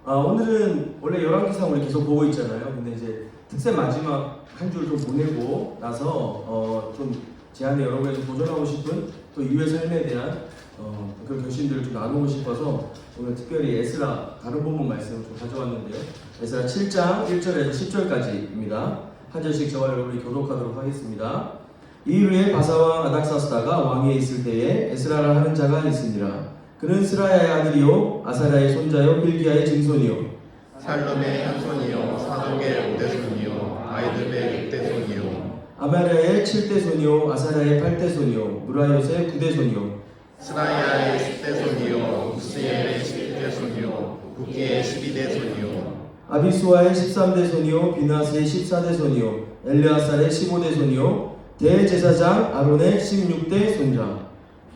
오늘은 원래 열왕기상 우리 계속 보고 있잖아요. 근데 이제 특세 마지막 한 줄 좀 보내고 나서 좀 제 안에 여러 가지 도전하고 싶은 또 이후의 삶에 대한 그런 결심들을 좀 나누고 싶어서 오늘 특별히 에스라 다른 본문 말씀을 좀 가져왔는데요. 에스라 7장 1절에서 10절까지입니다. 한 절씩 저와 여러분이 교독하도록 하겠습니다. 이후에 바사왕 아닥사스다가 왕위에 있을 때에 에스라라 하는 자가 있으니라. 그는 스라야의 아들이요 아사랴의 손자요 hil기야의 증손이요 살룸의 현손이요 사독의 5대손이요 아이들의 6대손이요 아마랴의 7대손이요 아사랴의 8대손이요 무라요의 9대손이요 스라야의 10대손이요 우스엘의 11대손이요 부기의 12대손이요 아비수아의 13대손이요 비나스의 14대손이요 엘르아살의 15대손이요 대제사장 아론의 16대손이라.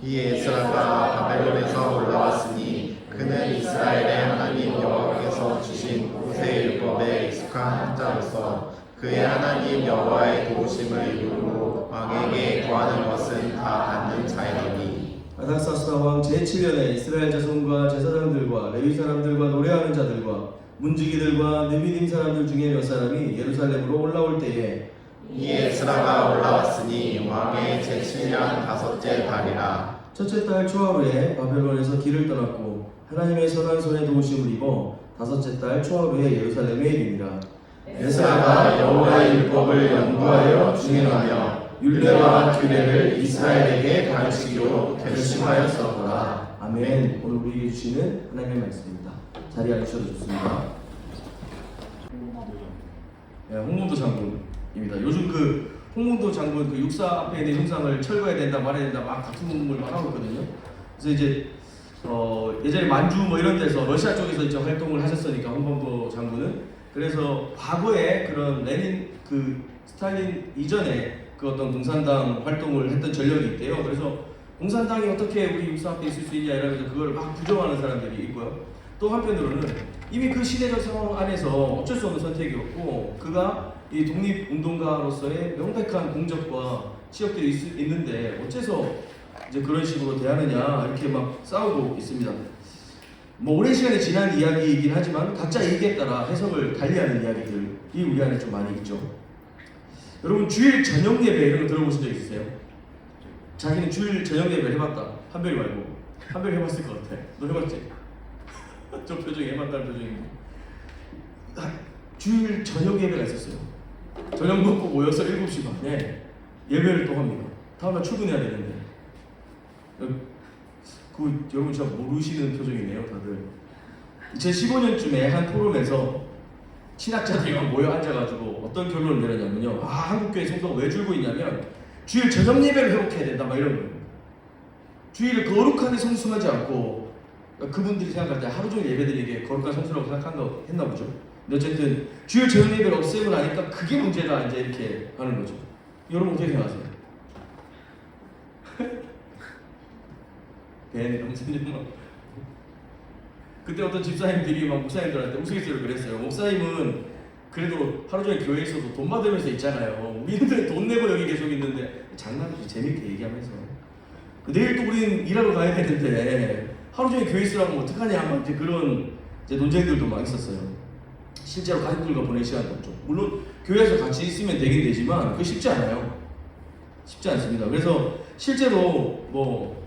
이 에스라가 바벨론에서 올라왔으니 그는 이스라엘의 하나님 여호와께서 주신 모세 율법에 익숙한 자로서 그의 하나님 여호와의 도우심을 이루고 왕에게 구하는 것은 다 받는 자이더니. 아닥사스다 왕 제7년에 이스라엘 자손과 제사장들과 레위 사람들과 노래하는 자들과 문지기들과 느비딤 사람들 중에 몇 사람이 예루살렘으로 올라올 때에 이 에스라가 올라왔으니 왕의 제7년 5째 달이라. 첫째 달 초하루에 바벨론에서 길을 떠났고 하나님의 선한 손에 도우심을 입어 5째 달 초하루에 예루살렘에 이르니라. 에스라가 여호와의 율법을 연구하여 중행하며 율례와 규례를 이스라엘에게 가르치기로 결심하였었더라. 아멘. 오늘 우리에게 주시는 하나님의 말씀입니다. 자리에 앉으셔도 좋습니다. 홍문도 장군입니다. 요즘 그 홍문도 장군 그 육사 앞에 있는 형상을 철거해야 된다 말해야 된다 막 다툼을 막 하고 있거든요. 그래서 이제 예전에 만주 뭐 이런 데서 러시아 쪽에서 이제 활동을 하셨으니까 홍문도 장군은 그래서 과거에 그런 레닌 그 스탈린 이전에 그 어떤 공산당 활동을 했던 전력이 있대요. 그래서 공산당이 어떻게 우리 육사 앞에 있을 수 있냐 이러면서 그걸 막 부정하는 사람들이 있고요. 또 한편으로는 이미 그 시대적 상황 안에서 어쩔 수 없는 선택이었고 그가 이 독립운동가로서의 명백한 공적과 치역들이 있는데 어째서 이제 그런 식으로 대하느냐 이렇게 막 싸우고 있습니다. 뭐 오랜 시간이 지난 이야기이긴 하지만 각자 얘기에 따라 해석을 달리하는 이야기들이 우리 안에 좀 많이 있죠. 여러분 주일 저녁 예배 이런 거 들어보신 적 있으세요? 자기는 주일 저녁 예배 해봤다. 한별이 말고 한별이 해봤을 것 같아. 너 해봤지? 저 표정이 해봤다는 표정인데 주일 저녁 예배가 있었어요. 저녁 먹고 모여서 7시 반에 예배를 또 합니다. 다음날 출근해야 되는데 그 여러분 진짜 모르시는 표정이네요 다들. 2015년쯤에 한 포럼에서 신학자들과 모여 앉아가지고 어떤 결론을 내렸냐면요. 한국교회 성도가 왜 줄고 있냐면 주일 저녁 예배를 회복해야 된다 막 이런 거예요. 주일을 거룩하게 성수하지 않고 그분들이 생각할 때 하루 종일 예배드리게 거룩한 성수라고 했나 보죠. 근데 어쨌든 주일 저녁 예배를 없애고 나니까 그게 문제다 이제 이렇게 하는 거죠. 여러분 어떻게 생각하세요? 벤 영수님 그때 어떤 집사님들이 막 목사님들한테 우스갯소리로 그랬어요. 목사님은 그래도 하루 종일 교회에 있어도 돈 받으면서 있잖아요. 우리는 돈 내고 여기 계속 있는데 장난이지 재밌게 얘기하면서 내일 또 우리는 일하러 가야 되는데 하루 종일 교회 있으라고 어떡하냐 막 이제 그런 이제 논쟁들도 막 있었어요. 실제로 가족들과 보낼 시간도 없죠. 물론 교회에서 같이 있으면 되긴 되지만 그게 쉽지 않아요. 쉽지 않습니다. 그래서 실제로 뭐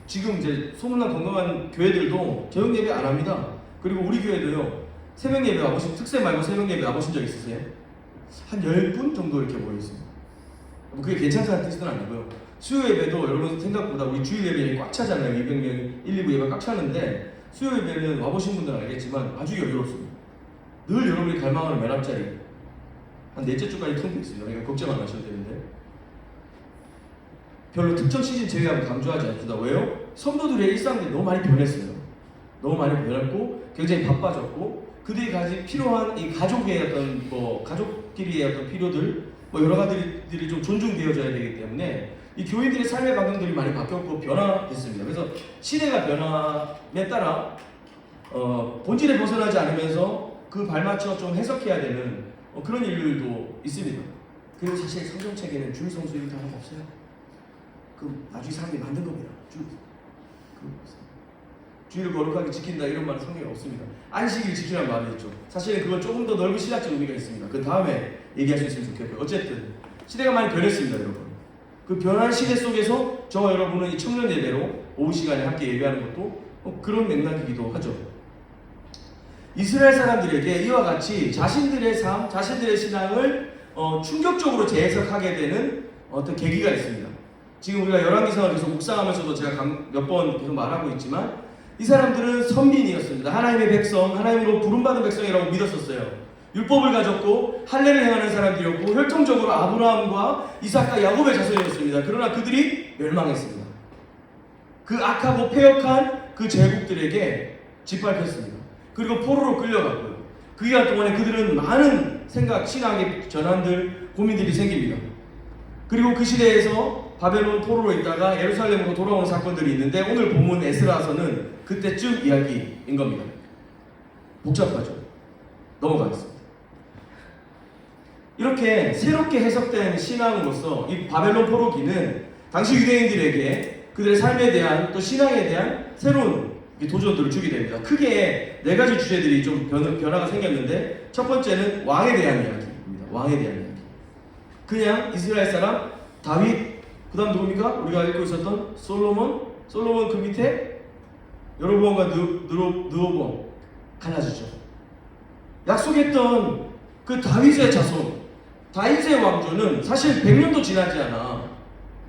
지금 이제 소문난 건강한 교회들도 저녁 예배 안 합니다. 그리고 우리 교회도요. 새벽 예배 와보신 특세 말고 새벽 예배 와보신 적 있으세요? 한 10분 정도 이렇게 모여 있습니다. 뭐 그게 괜찮다는 뜻은 아니고요. 수요 예배도 여러분 생각보다 우리 주일 예배에 꽉 차잖아요. 200명 1, 2부 예배 꽉 차는데 수요 예배는 와보신 분들은 알겠지만 아주 여유롭습니다. 늘 여러분이 갈망하는 맨 앞자리 한 넷째 주까지 텅 빈 있습니다. 그러니까 걱정 안 하셔도 되는데 별로 특정 시즌 제외하고 강조하지 않습니다. 왜요? 성도들의 일상들이 너무 많이 변했어요. 너무 많이 변했고 굉장히 바빠졌고 그들이 가진 필요한 이 가족의 어떤 가족끼리의 어떤 필요들 여러 가지들이 좀 존중되어져야 되기 때문에 이 교인들의 삶의 반경들이 많이 바뀌었고 변화했습니다. 그래서 시대가 변함에 따라 본질에 벗어나지 않으면서 그 발맞춰 좀 해석해야 되는 그런 일들도 있습니다. 그리고 사실 성경책에는 주일 성수일 다 없어요. 그 나중에 사람들이 만든 겁니다. 주일을 거룩하게 지킨다 이런 말은 성경에 없습니다. 안식일을 지키라는 말이 있죠. 사실은 그건 조금 더 넓은 신학적 의미가 있습니다. 그 다음에 얘기할 수 있으면 좋겠고요. 어쨌든 시대가 많이 변했습니다, 여러분. 그 변한 시대 속에서 저와 여러분은 이 청년 예배로 오후 시간에 함께 예배하는 것도 그런 맥락이기도 하죠. 이스라엘 사람들에게 이와 같이 자신들의 삶, 자신들의 신앙을 충격적으로 재해석하게 되는 어떤 계기가 있습니다. 지금 우리가 열왕기상을 계속 묵상하면서도 제가 몇 번 계속 말하고 있지만 이 사람들은 선민이었습니다. 하나님의 백성, 하나님으로 부름받은 백성이라고 믿었었어요. 율법을 가졌고 할례를 행하는 사람들이었고 혈통적으로 아브라함과 이삭과 야곱의 자손이었습니다. 그러나 그들이 멸망했습니다. 그 악하고 패역한 그 제국들에게 짓밟혔습니다. 그리고 포로로 끌려갔고요. 그 기간 동안에 그들은 많은 생각, 신앙의 전환들, 고민들이 생깁니다. 그리고 그 시대에서 바벨론 포로로 있다가 예루살렘으로 돌아오는 사건들이 있는데 오늘 본문 에스라서는 그때쯤 이야기인 겁니다. 복잡하죠? 넘어가겠습니다. 이렇게 새롭게 해석된 신앙으로서 이 바벨론 포로기는 당시 유대인들에게 그들의 삶에 대한 또 신앙에 대한 새로운 도전들을 주게 됩니다. 크게 네 가지 주제들이 좀 변화가 생겼는데 첫 번째는 왕에 대한 이야기입니다. 왕에 대한 이야기. 그냥 이스라엘 사람 다윗, 그 다음 누굽니까? 우리가 알고 있었던 솔로몬 그 밑에 여로보암과 느호보암 갈라지죠. 약속했던 그 다윗의 자손, 다윗의 왕조는 사실 100년도 지나지 않아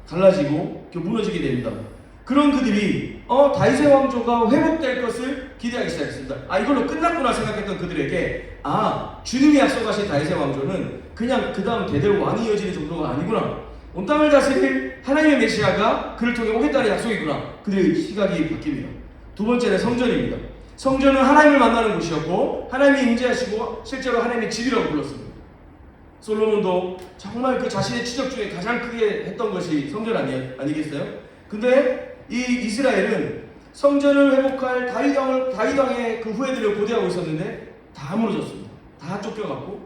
갈라지고 무너지게 됩니다. 그런 그들이 다윗의 왕조가 회복될 것을 기대하기 시작했습니다. 이걸로 끝났구나 생각했던 그들에게 주님이 약속하신 다윗의 왕조는 그냥 그 다음 대대로 왕이 이어지는 정도가 아니구나. 온 땅을 다스릴 하나님의 메시아가 그를 통해 오겠다는 약속이구나. 그들의 시각이 바뀝니다. 두 번째는 성전입니다. 성전은 하나님을 만나는 곳이었고 하나님이 임재하시고 실제로 하나님의 집이라고 불렀습니다. 솔로몬도 정말 그 자신의 치적 중에 가장 크게 했던 것이 성전 아니겠어요? 근데 이 이스라엘은 성전을 회복할 다윗 왕의 그 후예들을 고대하고 있었는데 다 무너졌습니다. 다 쫓겨갔고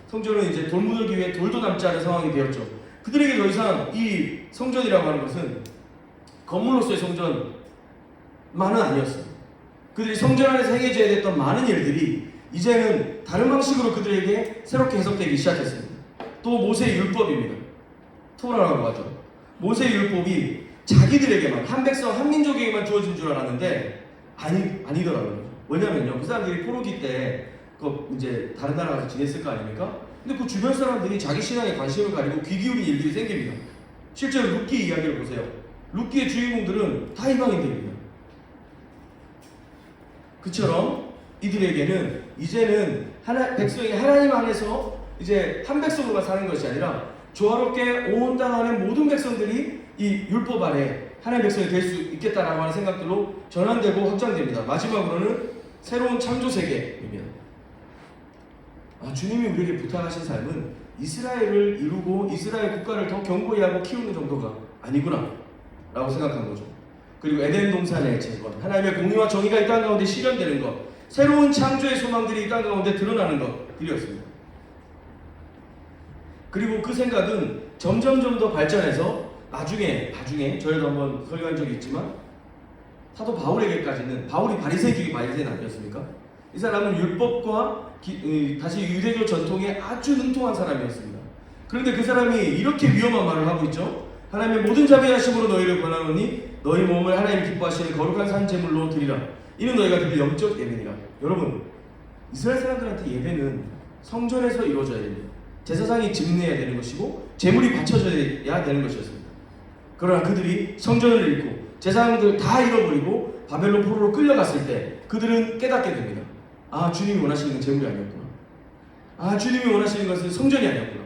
성전은 이제 돌 묻기 위해 돌도 남지 않은 상황이 되었죠. 그들에게 더 이상 이 성전이라고 하는 것은 건물로서의 성전만은 아니었어요. 그들이 성전 안에서 행해져야 됐던 많은 일들이 이제는 다른 방식으로 그들에게 새롭게 해석되기 시작했습니다. 또 모세의 율법입니다. 토라라고 하죠. 모세의 율법이 자기들에게만, 한 백성, 한 민족에게만 주어진 줄 알았는데 아니더라고요. 왜냐면요, 그 사람들이 포로기 때 이제 다른 나라 가서 지냈을 거 아닙니까? 근데 그 주변 사람들이 자기 신앙에 관심을 가지고 귀 기울인 일들이 생깁니다. 실제로 룻기 이야기를 보세요. 룻기의 주인공들은 다 이방인들입니다. 그처럼 이들에게는 이제는 백성이 하나님 안에서 이제 한 백성으로만 사는 것이 아니라 조화롭게 온 땅 안에 모든 백성들이 이 율법 아래 하나님의 백성이 될 수 있겠다라고 하는 생각들로 전환되고 확장됩니다. 마지막으로는 새로운 창조 세계입니다. 주님이 우리에게 부탁하신 삶은 이스라엘을 이루고 이스라엘 국가를 더 견고히 하고 키우는 정도가 아니구나 라고 생각한 거죠. 그리고 에덴 동산의 재건, 하나님의 공의와 정의가 이 땅 가운데 실현되는 것, 새로운 창조의 소망들이 이 땅 가운데 드러나는 것들이었습니다. 그리고 그 생각은 점점 더 발전해서 나중에 저희도 한번 설교한 적이 있지만 사도 바울에게까지는, 바울이 바리새인이 아니었습니까? 이 사람은 율법과 다시 유대교 전통에 아주 능통한 사람이었습니다. 그런데 그 사람이 이렇게 위험한 말을 하고 있죠. 하나님의 모든 자비하심으로 너희를 권하노니 너희 몸을 하나님 기뻐하시는 거룩한 산 제물로 드리라. 이는 너희가 드릴 영적 예배니라. 여러분, 이스라엘 사람들한테 예배는 성전에서 이루어져야 됩니다. 제사장이 집내야 되는 것이고 제물이 바쳐져야 되는 것이었습니다. 그러나 그들이 성전을 잃고 제사장들 다 잃어버리고 바벨론 포로로 끌려갔을 때 그들은 깨닫게 됩니다. 주님이 원하시는 건 제물이 아니었구나. 주님이 원하시는 것은 성전이 아니었구나.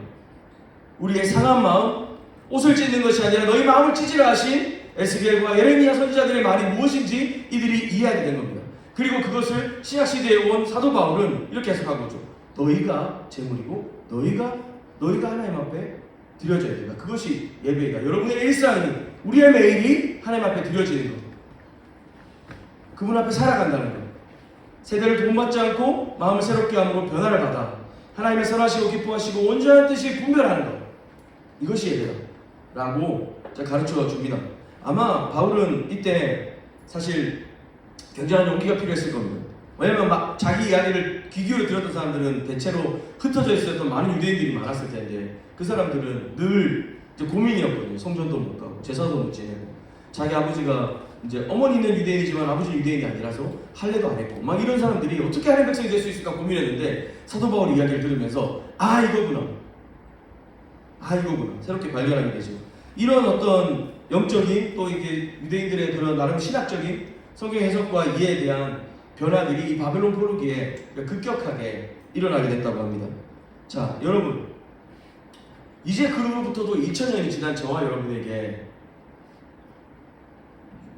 우리의 상한 마음, 옷을 찢는 것이 아니라 너희 마음을 찢으라 하신 에스겔과 예레미야 선지자들의 말이 무엇인지 이들이 이해하게 된 겁니다. 그리고 그것을 신약시대에 온 사도 바울은 이렇게 해석한 거죠. 너희가 제물이고 너희가 하나님 앞에 드려져야 된다. 그것이 예배이다. 여러분의 일상이, 우리의 매일이 하나님 앞에 드려지는 것, 그분 앞에 살아간다는 것, 세대를 도움받지 않고 마음을 새롭게 함으로 변화를 받아 하나님의 선하시고 기뻐하시고 온전한 뜻이 분별하는 것, 이것이 예배다 라고 가르쳐 줍니다. 아마 바울은 이때 사실 굉장한 용기가 필요했을 겁니다. 왜냐면 막 자기 이야기를 귀 기울여 들었던 사람들은 대체로 흩어져 있었던 많은 유대인들이 많았을 텐데 그 사람들은 늘 이제 고민이었거든요. 성전도 못 가고 제사도 못 지내고 자기 아버지가 이제 어머니는 유대인이지만 아버지는 유대인이 아니라서 할례도 안 했고 막 이런 사람들이 어떻게 하나님 백성이 될 수 있을까 고민했는데 사도 바울 이야기를 들으면서 이거구나 새롭게 발견하게 되죠. 이런 어떤 영적인 또 이게 유대인들의 그런 나름 신학적인 성경 해석과 이해에 대한 변화들이 이 바벨론 포로기에 급격하게 일어나게 됐다고 합니다. 자, 여러분 이제 그로부터도 2000년이 지난 저와 여러분에게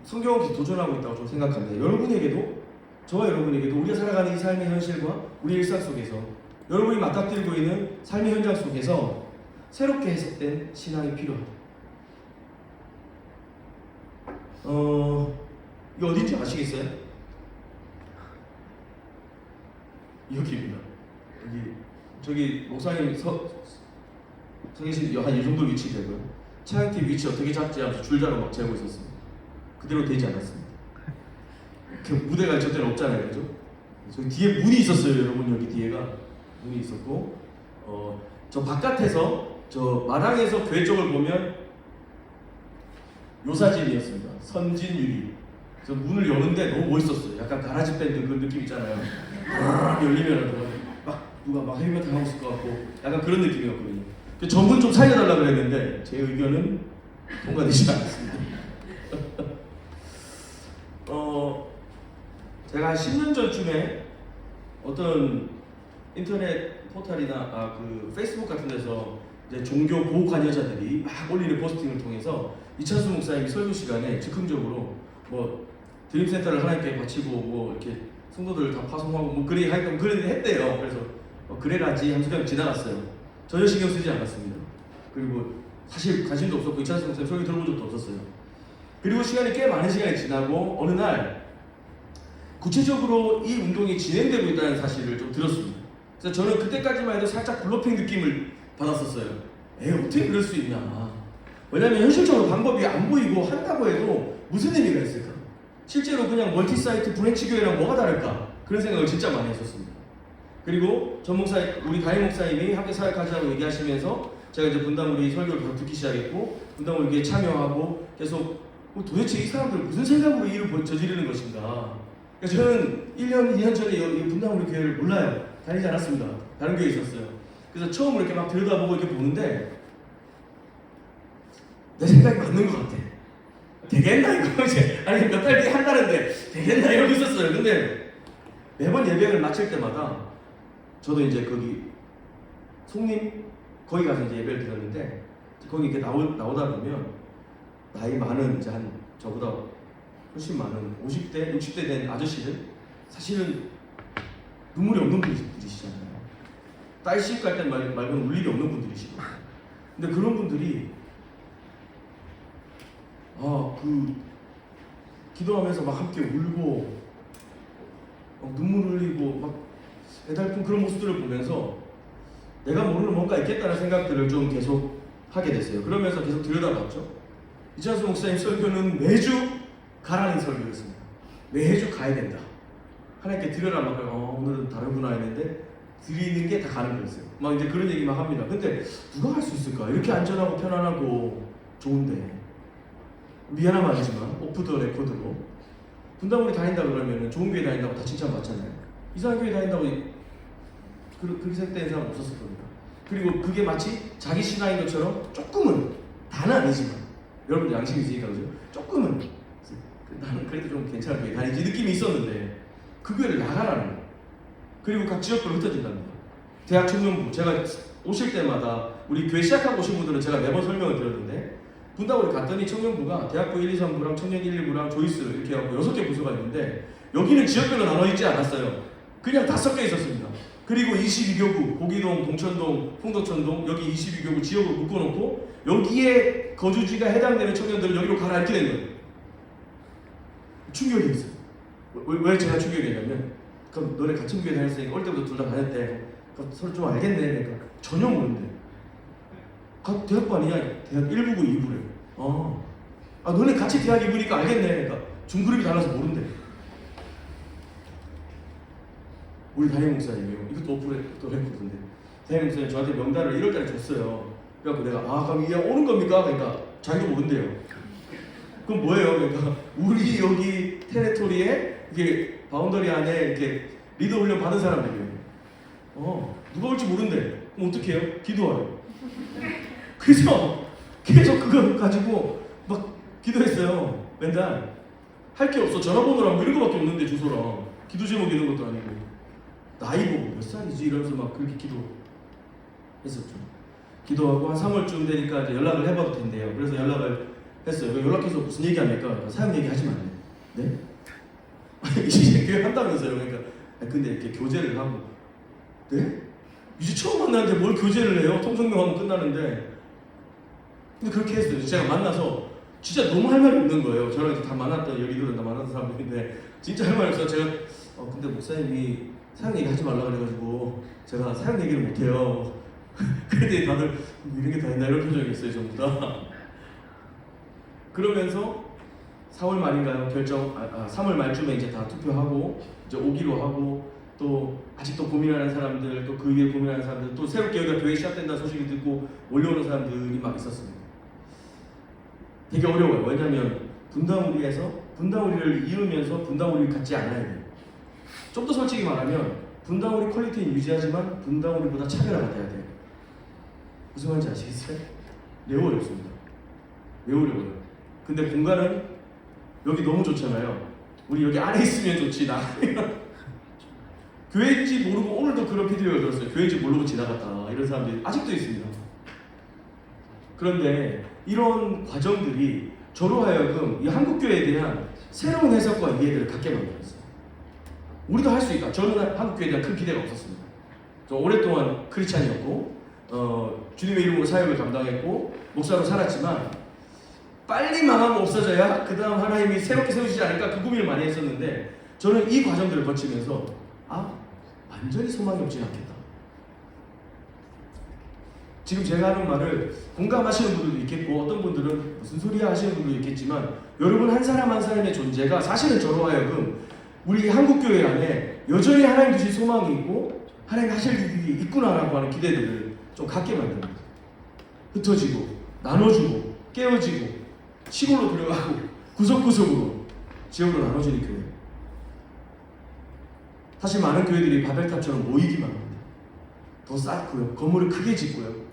성경은 계속 도전하고 있다고 좀 생각합니다. 여러분에게도 저와 여러분에게도 우리가 살아가는 이 삶의 현실과 우리 일상 속에서 여러분이 맞닥뜨리고 있는 삶의 현장 속에서 새롭게 해석된 신앙이 필요합니다. 이거 어딘지 아시겠어요? 여기입니다. 저기 목사님 서 계신 한 이 정도 위치 되고요. 차영팀 위치 어떻게 잡지 하면서 줄자로 막 재고 있었습니다. 그대로 되지 않았습니다. 그 무대가 저때는 없잖아요, 그죠? 저기 뒤에 문이 있었어요, 여러분. 여기 뒤에가 문이 있었고, 저 바깥에서 저 마당에서 교회 쪽을 보면 요 사진이었습니다. 선진유리. 그래서 문을 여는데 너무 멋있었어요. 약간 가라지 밴드 그 느낌 있잖아요. 열리면 막 누가 막 헤비메탈 하고 있을 것 같고 약간 그런 느낌이었거든요. 전문 좀 살려달라 그랬는데 제 의견은 통과되지 않았습니다. 제가 한 10년 전쯤에 어떤 인터넷 포털이나 그 페이스북 같은 데서 이제 종교 고관여자들이 막 올리는 포스팅을 통해서 이찬수 목사님이 설교 시간에 즉흥적으로 뭐 드림센터를 하나님께 바치고 뭐 이렇게 성도들 다 파송하고 뭐 그래 하여튼 그런 했대요. 그래서 그래라지 하면서 그냥 지나갔어요. 전혀 신경 쓰지 않았습니다. 그리고 사실 관심도 없었고 이찬수 목사님 설교 들어본 적도 없었어요. 그리고 시간이 꽤 많은 시간이 지나고 어느 날 구체적으로 이 운동이 진행되고 있다는 사실을 좀 들었습니다. 그래서 저는 그때까지만 해도 살짝 블러핑 느낌을 받았었어요. 어떻게 그럴 수 있냐. 왜냐면 현실적으로 방법이 안 보이고 한다고 해도 무슨 의미가 있을까? 실제로 그냥 멀티사이트 브랜치 교회랑 뭐가 다를까? 그런 생각을 진짜 많이 했었습니다. 그리고 전 목사, 우리 담임 목사님이 함께 사역하자고 얘기하시면서 제가 이제 분당우리 설교를 계속 듣기 시작했고 분당우리에 참여하고 계속 도대체 이 사람들 무슨 생각으로 이 일을 저지르는 것인가? 그래서 저는 1년, 2년 전에 이 분당우리 교회를 몰라요. 다니지 않았습니다. 다른 교회에 있었어요. 그래서 처음으로 이렇게 막 들여다보고 이렇게 보는데 내 생각이 맞는 것 같아. 되겠나 이거 이제 아니 몇 달 뒤에 한다는데 되겠나 이러고 있었어요. 근데 매번 예배를 마칠 때마다 저도 이제 거기 송림 거기 가서 이제 예배를 드렸는데 거기 이렇게 나오다 보면 나이 많은 이제 한 저보다 훨씬 많은 50대, 60대 된 아저씨들 사실은 눈물이 없는 분들이시잖아요. 딸 시집 갈 때 말고는 울 일이 없는 분들이시고 근데 그런 분들이 기도하면서 막 함께 울고 눈물 흘리고 막 애달픈 그런 모습들을 보면서 내가 모르는 뭔가 있겠다는 생각들을 좀 계속 하게 됐어요. 그러면서 계속 들여다봤죠. 이찬수 목사님 설교는 매주 가라는 설교였습니다. 매주 가야 된다. 하나님께 드려라 막 오늘은 다르구나 했는데 드리는 게 다 가는 거였어요. 막 이제 그런 얘기 막 합니다. 근데 누가 할 수 있을까? 이렇게 안전하고 편안하고 좋은데 미안한 말이지만 오프 더 레코드로 분당우리 다닌다 그러면 좋은 교회 다닌다고 다 칭찬받잖아요. 이상한 교회 다닌다고 그렇게 생각되는 사람 없었을 겁니다. 그리고 그게 마치 자기 신앙인 것처럼 조금은 다는 아니지만 여러분들 양심이 있으니까 그죠? 조금은 나는 그래도 좀 괜찮은 교회 다니지 느낌이 있었는데 그 교회를 나가라는 거예요. 그리고 각 지역별로 흩어진답니다. 대학 청년부 제가 오실 때마다 우리 교회 시작하고 오신 분들은 제가 매번 설명을 드렸는데 분당으로 갔더니 청년부가 대학부 1, 2, 3부랑 청년 1, 2부랑 조이스 이렇게 하고 6개 부서가 있는데 여기는 지역별로 나눠 있지 않았어요. 그냥 다 섞여 있었습니다. 그리고 22교구 고기동, 동천동, 풍도천동 여기 22교구 지역으로 묶어놓고 여기에 거주지가 해당되는 청년들은 여기로 가라앉게 된 거예요. 충격이 있어요. 왜 제가 충격이냐면 그럼 너네 같은 교회 다녔으니까 올 때부터 둘 다 다녔대. 서로 좀 알겠네. 그러니까 전혀 모르는데 대학부 아니냐? 대학 1부고 2부래. 너네 같이 대학 2부니까 알겠네. 그러니까 중그룹이 달라서 모른대. 우리 담임 목사님이요. 이것도 오프레 레코드인데 담임 목사님 저한테 명단을 1월달에 줬어요. 그래갖고 내가 그럼 이게 오는 겁니까? 그러니까 자기도 모른대요. 그럼 뭐예요? 그러니까 우리 여기 테레토리에 이게 바운더리 안에 이렇게 리더 훈련 받은 사람들이에요. 누가 올지 모른대. 그럼 어떻게 해요? 기도하래요. 그래서 계속 그거 가지고 막 기도했어요. 맨날 할 게 없어. 전화번호랑 뭐 이런 거밖에 없는데 주소랑 기도 제목 이런 것도 아니고 나이 보고 몇 살이지 이러면서 막 그렇게 기도했었죠. 기도하고 한 3월쯤 되니까 이제 연락을 해봐도 된대요. 그래서 연락을 했어요. 연락해서 무슨 얘기합니까? 그러니까 사역 얘기 하지 말래. 네? 이제 교회 한다면서요. 그러니까 근데 이렇게 교제를 하고 네? 이제 처음 만나는데 뭘 교제를 해요? 통성명하면 끝나는데. 근데 그렇게 했어요. 제가 만나서 진짜 너무 할 말이 없는 거예요. 저랑 이제 다 만났던 여기들은 다 만났던 사람들인데 진짜 할 말이 없어서 제가 근데 목사님이 사역 얘기 하지 말라 그래가지고 제가 사역 얘기를 못해요. 그랬더니 다들 이런 게 다 있나 이런 표정이었어요. 전부 다. 그러면서 4월 말인가요? 3월 말쯤에 이제 다 투표하고 이제 오기로 하고 또 아직도 고민하는 사람들 또 그 위에 고민하는 사람들 또 새롭게 여기가 교회 시작된다는 소식을 듣고 몰려오는 사람들이 막 있었습니다. 되게 어려워요. 왜냐하면 분당우리에서 분당우리를 이으면서 분당우리를 갖지 않아야 돼요. 좀 더 솔직히 말하면 분당우리 퀄리티는 유지하지만 분당우리보다 차별화가 돼야 돼요. 무슨 말인지 아시겠어요? 매우 어렵습니다. 매우 어려워요. 근데 공간은 여기 너무 좋잖아요. 우리 여기 안에 있으면 좋지 나가면 교회인지 모르고 오늘도 그런 피드백을 들었어요. 교회인지 모르고 지나갔다 이런 사람들이 아직도 있습니다. 그런데 이런 과정들이 저로 하여금 이 한국교회에 대한 새로운 해석과 이해를 갖게 만들었어요. 우리도 할 수 있다. 저는 한국교회에 대한 큰 기대가 없었습니다. 저 오랫동안 크리스찬이었고 주님의 이름으로 사역을 감당했고 목사로 살았지만 빨리 망하고 없어져야 그 다음 하나님이 새롭게 세우시지 않을까 그 고민을 많이 했었는데 저는 이 과정들을 거치면서 완전히 소망이 없진 않겠다. 지금 제가 하는 말을 공감하시는 분들도 있겠고 어떤 분들은 무슨 소리야 하시는 분들도 있겠지만 여러분 한 사람 한 사람의 존재가 사실은 저로 하여금 우리 한국교회 안에 여전히 하나님 주신 소망이 있고 하나님 하실 일이 있구나라고 하는 기대들을 좀 갖게 만듭니다. 흩어지고 나눠주고 깨어지고 시골로 들어가고 구석구석으로 지역으로 나눠지는 교회. 사실 많은 교회들이 바벨탑처럼 모이기만 합니다. 더 쌓고요. 건물을 크게 짓고요.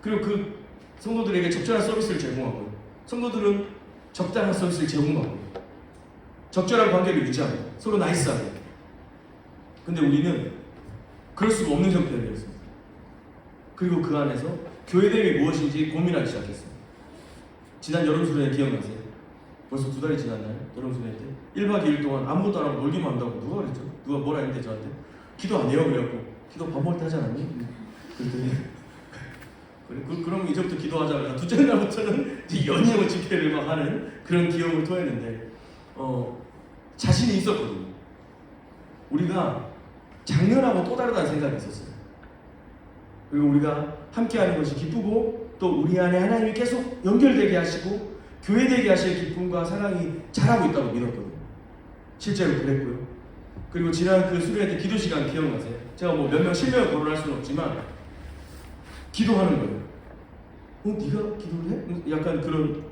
그리고 그 성도들에게 적절한 서비스를 제공하고요. 성도들은 적당한 서비스를 제공하고요. 적절한 관계를 유지합니다. 서로 나이스하게. 근데 우리는 그럴 수가 없는 형태였습니다. 그리고 그 안에서 교회됨이 무엇인지 고민하기 시작했습니다. 지난 여름수련회 기억나세요? 벌써 2달이 지났나요? 여름수련회 때 1박 2일 동안 아무것도 안 하고 놀기만 한다고 누가 그랬죠? 누가 뭐라 했는데 저한테 기도 안 해요? 그래갖고 기도 밥 먹을 때 하지 않았니? 그랬더니 그럼 이제부터 기도하자. 그래서 둘째 날부터는 이제 연이어 집회를 막 하는 그런 기억을 토했는데 자신이 있었거든요. 우리가 작년하고 또 다르다는 생각이 있었어요. 그리고 우리가 함께하는 것이 기쁘고 또 우리 안에 하나님이 계속 연결되게 하시고 교회되게 하실 기쁨과 사랑이 자라고 있다고 믿었거든요. 실제로 그랬고요. 그리고 지난 그 수련회 때 기도 시간 기억나세요? 제가 뭐 몇 명 실명을 거론할 수는 없지만 기도하는 거예요. 네가 기도를 해? 약간 그런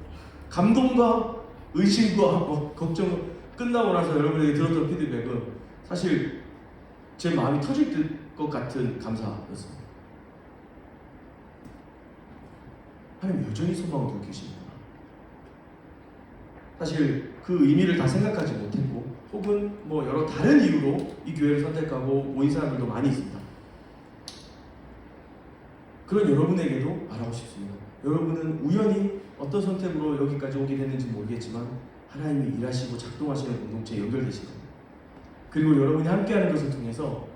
감동과 의심과 걱정 끝나고 나서 여러분에게 들었던 피드백은 사실 제 마음이 터질 것 같은 감사였습니다. 하나님 여전히 소망을 두고 계십니다. 사실 그 의미를 다 생각하지 못했고 혹은 뭐 여러 다른 이유로 이 교회를 선택하고 모인 사람들도 많이 있습니다. 그런 여러분에게도 말하고 싶습니다. 여러분은 우연히 어떤 선택으로 여기까지 오게 됐는지 모르겠지만 하나님이 일하시고 작동하시는 공동체에 연결되실 겁니다. 그리고 여러분이 함께하는 것을 통해서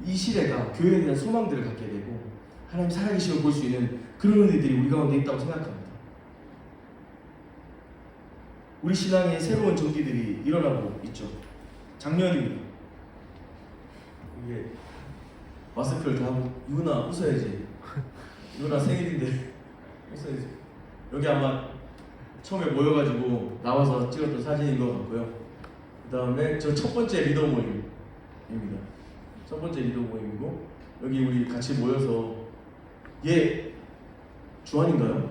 이 시대가 교회에 대한 소망들을 갖게 되고 하나님 살아계심을 볼 수 있는 그런 은혜들이 우리 가운데 있다고 생각합니다. 우리 신앙에 새로운 전기들이 일어나고 있죠. 작년입니다. 이게 마스크를 다 하고 유나 웃어야지. 유나 생일인데 웃어야지. 여기 아마 처음에 모여가지고 나와서 찍었던 사진인 것 같고요. 그 다음에 저 첫 번째 리더 모임입니다. 첫 번째 리더 모임이고, 여기 우리 같이 모여서 얘 주한인가요?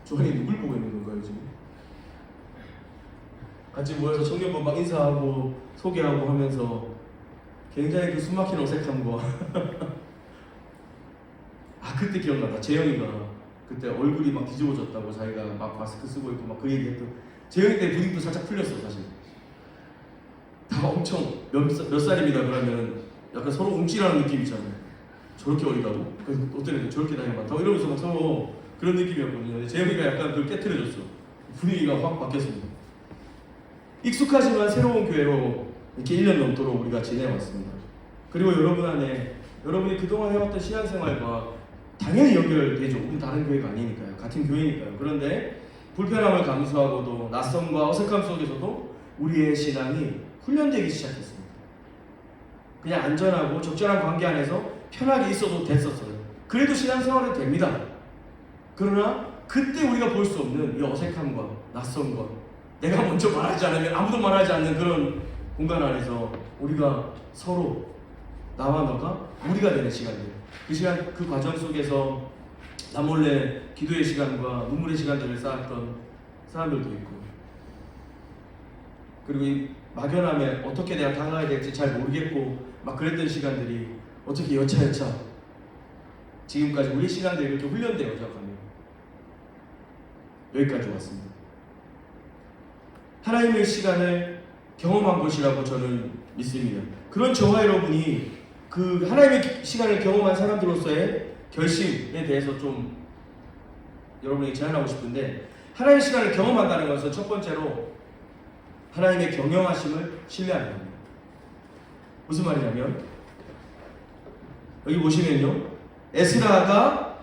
주한이 누굴 보고 있는 건가요 지금? 같이 모여서 청년부 막 인사하고 소개하고 하면서 굉장히 그 숨막힌 어색함과 아 그때 기억나다. 재영이가 그때 얼굴이 막 뒤집어졌다고 자기가 막 마스크 쓰고 있고 막 그 얘기했던 재영이 때 분위기도 살짝 풀렸어 사실. 다 엄청 몇 살입니다 그러면 약간 서로 움찔하는 느낌 있잖아요. 저렇게 어리다고? 그래서 어떤 애들 저렇게 나이 많다고 이러면서 막 서로 그런 느낌이었거든요. 근데 재영이가 약간 그걸 깨트려줬어. 분위기가 확 바뀌었습니다. 익숙하지만 새로운 교회로 이렇게 1년 넘도록 우리가 지내왔습니다. 그리고 여러분 안에 여러분이 그동안 해왔던 신앙생활과 당연히 연결되죠. 우린 다른 교회가 아니니까요. 같은 교회니까요. 그런데 불편함을 감수하고도 낯섦과 어색함 속에서도 우리의 신앙이 훈련되기 시작했습니다. 그냥 안전하고 적절한 관계 안에서 편하게 있어도 됐었어요. 그래도 신앙생활은 됩니다. 그러나 그때 우리가 볼 수 없는 이 어색함과 낯섦과 내가 먼저 말하지 않으면 아무도 말하지 않는 그런 공간 안에서 우리가 서로 나와 너가 우리가 되는 시간들, 그 시간 그 과정 속에서 나 몰래 기도의 시간과 눈물의 시간들을 쌓았던 사람들도 있고, 그리고 이 막연함에 어떻게 내가 다가가야 될지 잘 모르겠고 막 그랬던 시간들이 어떻게 여차여차 지금까지 우리 시간들이 이렇게 훈련되어져 가면 여기까지 왔습니다. 하나님의 시간을 경험한 것이라고 저는 믿습니다. 그런 저와 여러분이 그 하나님의 시간을 경험한 사람들로서의 결심에 대해서 좀 여러분에게 제안하고 싶은데, 하나님의 시간을 경험한다는 것은 첫 번째로 하나님의 경영하심을 신뢰하는 겁니다. 무슨 말이냐면 여기 보시면요, 에스라가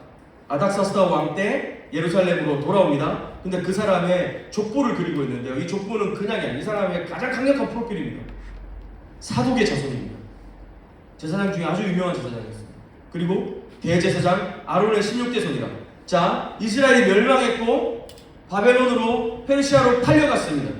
아닥사스다 왕 때 예루살렘으로 돌아옵니다. 근데 그 사람의 족보를 그리고 있는데요, 이 족보는 그냥이 아니에요. 이 사람의 가장 강력한 프로필입니다. 사독의 자손입니다. 제사장 중에 아주 유명한 제사장이었습니다. 그리고 대제사장 아론의 16대 손이라. 자, 이스라엘이 멸망했고 바벨론으로 페르시아로 팔려갔습니다.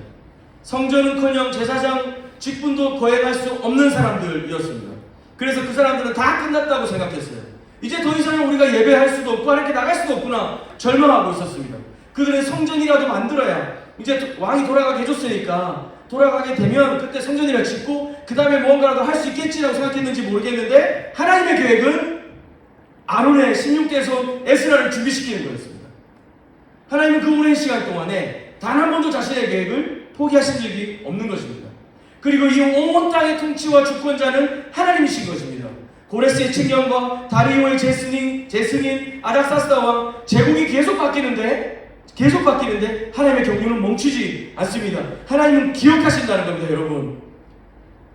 성전은커녕 제사장 직분도 거행할 수 없는 사람들이었습니다. 그래서 그 사람들은 다 끝났다고 생각했어요. 이제 더 이상 우리가 예배할 수도 없고 이렇게 나갈 수도 없구나 절망하고 있었습니다. 그들은 성전이라도 만들어야, 이제 왕이 돌아가게 해줬으니까 돌아가게 되면 그때 성전이라도 짓고 그 다음에 무언가라도 할 수 있겠지라고 생각했는지 모르겠는데, 하나님의 계획은 아론의 16대손 에스라를 준비시키는 거였습니다. 하나님은 그 오랜 시간 동안에 단 한 번도 자신의 계획을 포기하신 적이 없는 것입니다. 그리고 이 온 땅의 통치와 주권자는 하나님이신 것입니다. 고레스의 칙령과 다리오의 재승인 아닥사스다 왕, 제국이 계속 바뀌는데 하나님의 경륜은 멈추지 않습니다. 하나님은 기억하신다는 겁니다. 여러분,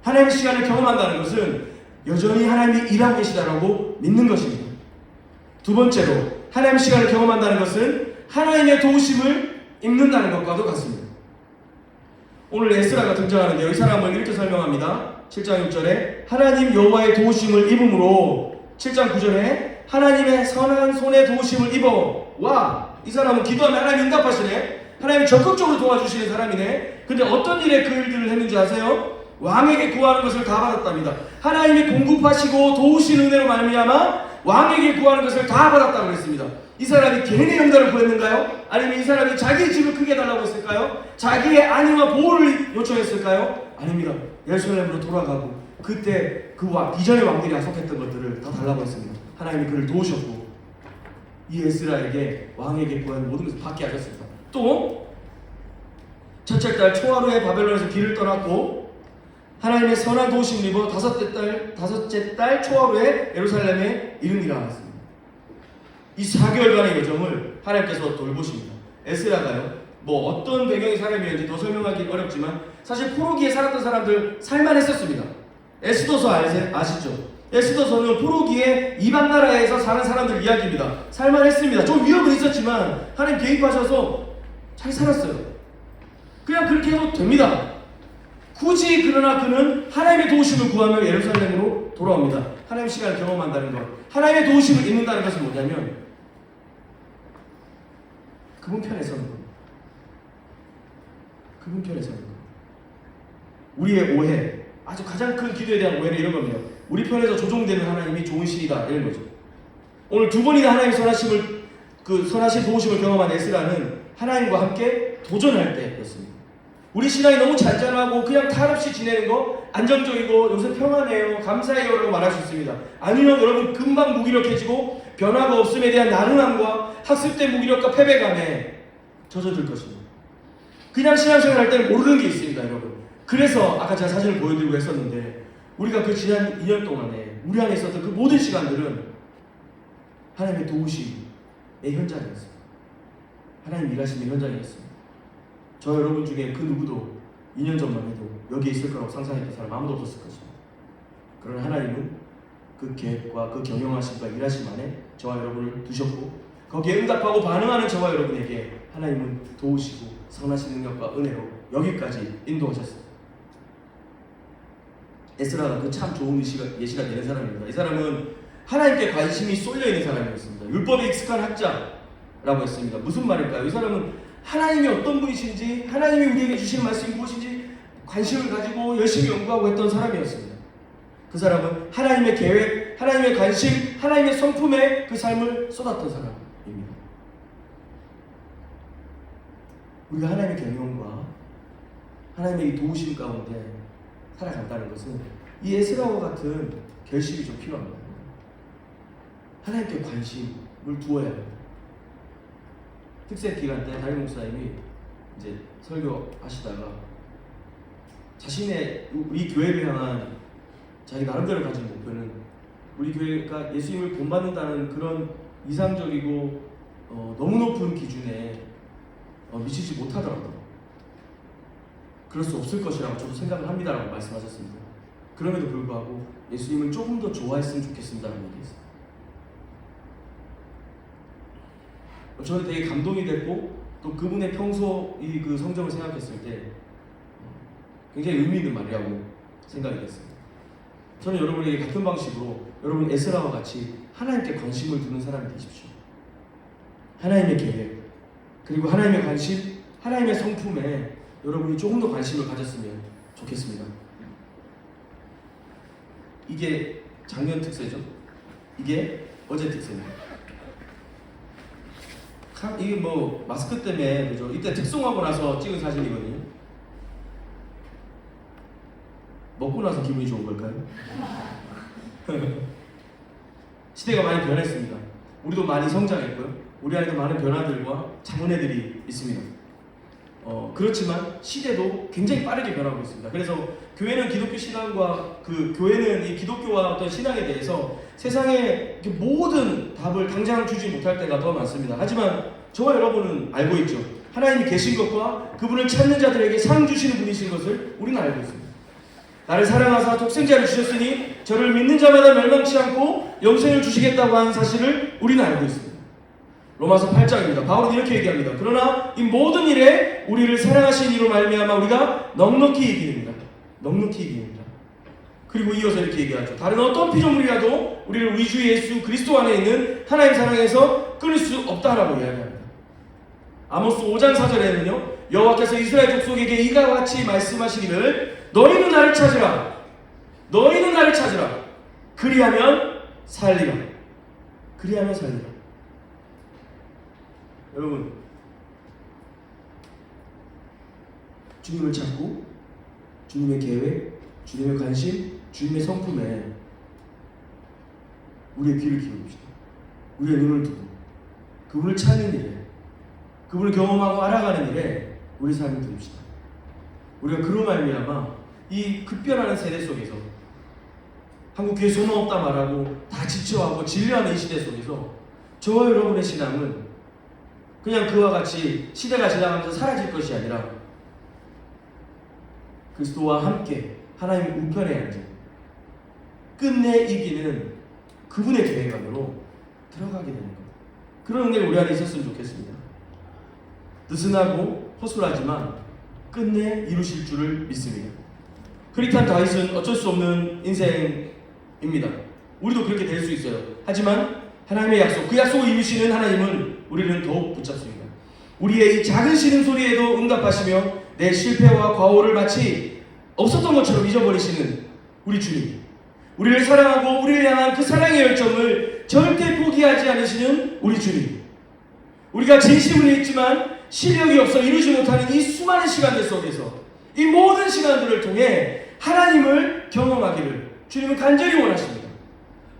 하나님의 시간을 경험한다는 것은 여전히 하나님이 일하고 계시다라고 믿는 것입니다. 두 번째로 하나님의 시간을 경험한다는 것은 하나님의 도우심을 입는다는 것과도 같습니다. 오늘 에스라가 등장하는데요, 이 사람을 이렇게 설명합니다. 7장 6절에 하나님 여호와의 도우심을 입음으로, 7장 9절에 하나님의 선한 손의 도우심을 입어. 와, 이 사람은 기도하면 하나님 응답하시네. 하나님이 적극적으로 도와주시는 사람이네. 근데 어떤 일에 그 일들을 했는지 아세요? 왕에게 구하는 것을 다 받았답니다. 하나님이 공급하시고 도우신 은혜로 말미암아 왕에게 구하는 것을 다 받았다고 했습니다. 이 사람이 개인의 영달을 구했는가요? 아니면 이 사람이 자기의 집을 크게 달라고 했을까요? 자기의 안위와 보호를 요청했을까요? 아닙니다. 예루살렘으로 돌아가고 그때 그 이전의 왕들이 약속했던 것들을 다 달라고 했습니다. 하나님이 그를 도우셨고 이 에스라에게 왕에게 구하는 모든 것을 받게 하셨습니다. 또 첫째 달 초하루에 바벨론에서 길을 떠났고 하나님의 선한 도우심을 입어 다섯째 달 초하루에 예루살렘에 이르니라 하였습니다. 이 4개월간의 여정을 하나님께서 돌보십니다. 에스라가요, 뭐 어떤 배경의 사람이었는지 더 설명하기 어렵지만 사실 포로기에 살았던 사람들 살만했었습니다. 에스더서 아시죠? 에스더서는 포로기에 이방 나라에서 사는 사람들 이야기입니다. 살만했습니다. 좀 위협은 있었지만 하나님 개입하셔서 잘 살았어요. 그냥 그렇게 해도 됩니다. 굳이 그러나 그는 하나님의 도우심을 구하며 예루살렘으로 돌아옵니다. 하나님의 시간을 경험한다는 것, 하나님의 도우심을 입는다는 것은 뭐냐면 그분 편에 서는 겁니다. 그분 편에 서는 겁니다. 우리의 오해, 아주 가장 큰 기도에 대한 오해는 이런 겁니다. 우리 편에서 조종되는 하나님이 좋은 신이다 이런 거죠. 오늘 두 번이나 하나님의 선하신 도우심을 경험한 에스라는 하나님과 함께 도전할 때였습니다. 우리 신앙이 너무 잔잔하고 그냥 탈없이 지내는 거, 안정적이고 요새 평안해요, 감사해요 라고 말할 수 있습니다. 아니면 여러분 금방 무기력해지고 변화가 없음에 대한 나른함과 학습된 무기력과 패배감에 젖어들 것입니다. 그냥 신앙생활 할 때는 모르는 게 있습니다, 여러분. 그래서 아까 제가 사진을 보여드리고 했었는데 우리가 그 지난 2년 동안에 우리 안에 있었던 그 모든 시간들은 하나님의 도우심의 현장이었습니다. 하나님 일하시는 현장이었습니다. 저 여러분 중에 그 누구도 2년 전만 해도 여기에 있을 거라고 상상했던 사람 아무도 없었을 것입니다. 그러나 하나님은 그 계획과 그 경영하심과 일하심 안에 저와 여러분을 두셨고 거기에 응답하고 반응하는 저와 여러분에게 하나님은 도우시고 선하신 능력과 은혜로 여기까지 인도하셨습니다. 에스라가 그 참 좋은 예시가 되는 사람입니다. 이 사람은 하나님께 관심이 쏠려 있는 사람이었습니다. 율법에 익숙한 학자라고 했습니다. 무슨 말일까요? 이 사람은 하나님이 어떤 분이신지, 하나님이 우리에게 주시는 말씀이 무엇인지 관심을 가지고 열심히 연구하고 했던 사람이었습니다. 그 사람은 하나님의 계획, 하나님의 관심, 하나님의 성품에 그 삶을 쏟았던 사람입니다. 우리가 하나님의 경영과 하나님의 이 도우심 가운데 살아간다는 것은 이 에스라와 같은 결심이 좀 필요합니다. 하나님께 관심을 두어야 합니다. 특세 기간 때 담임 목사님이 이제 설교하시다가 자신의 우리 교회를 향한 자기 나름대로 가진 목표는 우리 교회가 예수님을 본받는다는 그런 이상적이고 너무 높은 기준에 미치지 못하더라도 그럴 수 없을 것이라고 저도 생각을 합니다라고 말씀하셨습니다. 그럼에도 불구하고 예수님을 조금 더 좋아했으면 좋겠습니다라는 얘기했어요. 저는 되게 감동이 됐고 또 그분의 평소 그 성정을 생각했을 때 굉장히 의미 있는 말이라고 생각이 됐습니다. 저는 여러분에게 같은 방식으로 여러분 에스라와 같이 하나님께 관심을 두는 사람이 되십시오. 하나님의 계획 그리고 하나님의 관심, 하나님의 성품에 여러분이 조금 더 관심을 가졌으면 좋겠습니다. 이게 작년 특세죠. 이게 어제 특세입니다. 이게 뭐 마스크 때문에 그죠? 이때 특송하고 나서 찍은 사진이거든요. 먹고 나서 기분이 좋은 걸까요? 시대가 많이 변했습니다. 우리도 많이 성장했고요. 우리 안에도 많은 변화들과 장문애들이 있습니다. 그렇지만 시대도 굉장히 빠르게 변하고 있습니다. 그래서 교회는 기독교 신앙과 교회는 이 기독교와 어떤 신앙에 대해서 세상의 모든 답을 당장 주지 못할 때가 더 많습니다. 하지만 저와 여러분은 알고 있죠. 하나님이 계신 것과 그분을 찾는 자들에게 상 주시는 분이신 것을 우리는 알고 있습니다. 나를 사랑하사 독생자를 주셨으니 저를 믿는 자마다 멸망치 않고 영생을 주시겠다고 하는 사실을 우리는 알고 있습니다. 로마서 8장입니다. 바울은 이렇게 얘기합니다. 그러나 이 모든 일에 우리를 사랑하신 이로 말미암아 우리가 넉넉히 이깁니다. 넉넉히 이깁니다. 그리고 이어서 이렇게 얘기하죠. 다른 어떤 피조물이라도 우리를 우리 주 예수 그리스도 안에 있는 하나님 사랑에서 끊을 수 없다라고 이야기합니다. 아모스 5장 4절에는요. 여호와께서 이스라엘 족속에게 이와 같이 말씀하시기를 너희는 나를 찾으라. 너희는 나를 찾으라. 그리하면 살리라. 그리하면 살리라. 여러분, 주님을 찾고 주님의 계획, 주님의 관심, 주님의 성품에 우리의 귀를 기울입시다. 우리의 눈을 두고 그분을 찾는 일에, 그분을 경험하고 알아가는 일에 우리 삶을 드립시다. 우리가 그로 말미암아 이 급변하는 세대 속에서 한국 교회 소망 없다 말하고 다 지쳐하고 진료하는 이 시대 속에서 저와 여러분의 신앙은 그냥 그와 같이 시대가 지나가면서 사라질 것이 아니라 그리스도와 함께 하나님 우편에 앉아 끝내 이기는 그분의 계획 안으로 들어가게 되는 것. 그런 은혜가 우리 안에 있었으면 좋겠습니다. 느슨하고 허술하지만 끝내 이루실 줄을 믿습니다. 흐릿한 다윗은 어쩔 수 없는 인생입니다. 우리도 그렇게 될 수 있어요. 하지만 하나님의 약속, 그 약속을 이루시는 하나님은 우리는 더욱 붙잡습니다. 우리의 이 작은 신음소리에도 응답하시며 내 실패와 과오를 마치 없었던 것처럼 잊어버리시는 우리 주님, 우리를 사랑하고 우리를 향한 그 사랑의 열정을 절대 포기하지 않으시는 우리 주님, 우리가 진심을 했지만 실력이 없어 이루지 못하는 이 수많은 시간들 속에서 이 모든 시간들을 통해 하나님을 경험하기를 주님은 간절히 원하십니다.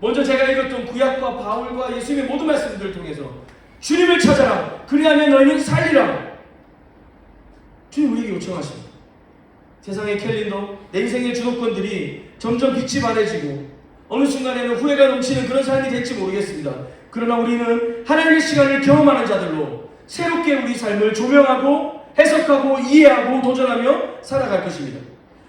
먼저 제가 읽었던 구약과 바울과 예수님의 모든 말씀들을 통해서 주님을 찾아라, 그리하면 너희는 살리라, 주님 우리에게 요청하십니다. 세상의 캘린더, 내 인생의 주도권들이 점점 빛이 바래지고 어느 순간에는 후회가 넘치는 그런 삶이 될지 모르겠습니다. 그러나 우리는 하나님의 시간을 경험하는 자들로 새롭게 우리 삶을 조명하고 해석하고 이해하고 도전하며 살아갈 것입니다.